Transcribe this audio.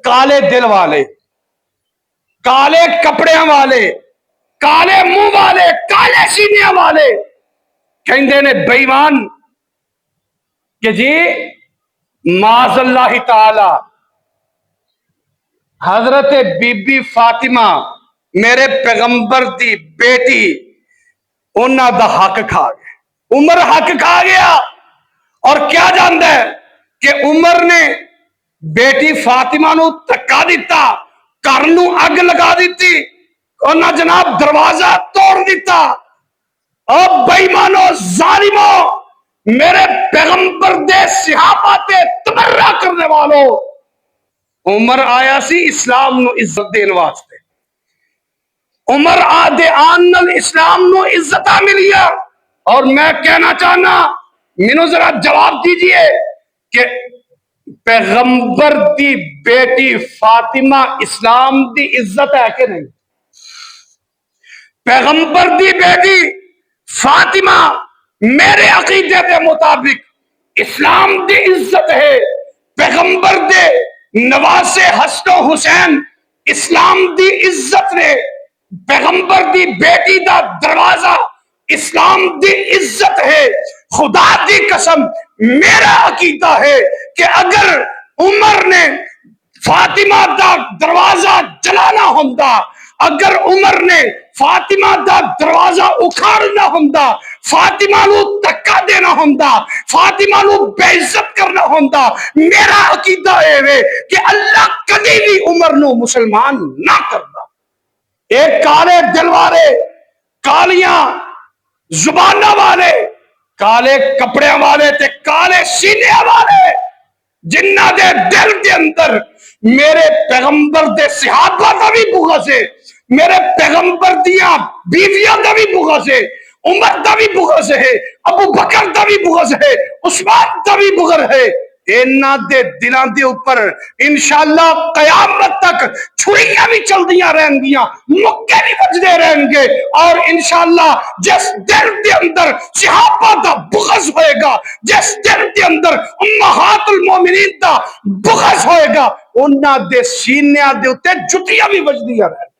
کالے دل والے، کالے کپڑے والے، کالے منہ والے، کالے سینے والے کہندے نے بے ایمان کہ جی معاذ اللہ تعالی حضرت بی بی فاطمہ میرے پیغمبر دی بیٹی انہاں دا حق کھا گیا، عمر حق کھا گیا۔ اور کیا جاندا ہے کہ عمر نے بیٹی فاطمہ نو دھکا دیتا، گھر نو اگ لگا دیتی، انہاں جناب دروازہ توڑ دیتا۔ او بے ایمانو ظالمو، میرے پیغمبر دے صحابہ تے تبرہ کرنے والو، عمر آیا سی اسلام نو عزت دین واسطے، عمر آدھے آنل اسلام نو عزت ملیا۔ اور میں کہنا چاہنا مینوں ذرا جواب دیجئے کہ پیغمبر دی بیٹی فاطمہ اسلام دی عزت ہے کہ نہیں؟ پیغمبر دی بیٹی فاطمہ میرے عقیدے کے مطابق اسلام دی عزت ہے۔ پیغمبر دے نواسے حسن و حسین اسلام دی عزت نے، پیغمبر دی بیٹی دا دروازہ اسلام دی عزت ہے۔ خدا دی قسم میرا عقیدہ ہے کہ اگر عمر نے فاطمہ دا دروازہ جلانا ہوندا، اگر عمر نے فاطمہ دا دروازہ اکھاڑنا ہوندا، فاطمہ نو دھکا دینا ہوندا، فاطمہ نو بے عزت کرنا ہوندا، میرا عقیدہ ہے کہ اللہ کبھی بھی عمر نو مسلمان نہ کردا۔ ایک کالے دل والے، کالیاں زبانہ والے، کالے کپڑے والے تے کالے سینے والے جنہ دے دل دے اندر میرے پیغمبر دے صحابہ دا بھی بغض ہے، میرے پیغمبر دیاں بیویاں دا بھی بغض ہے، عمر دا بھی بغض ہے، ابو بکر دا بھی بغض ہے، عثمان دا بھی بغض ہے۔ انہاں دے دلاں دے اوپر انشاءاللہ قیامت تک چھریاں بھی چل دیاں رہن گیاں، مکے بھی بجدے رہن گے، اور انشاءاللہ جس دل دے اندر صحابہ دا بغض ہوئے گا، جس دل دے اندر امہات المومنین دا بغض ہوئے گا، انہاں دے سینیاں دے اوتے جتیاں بھی بجدیاں رہن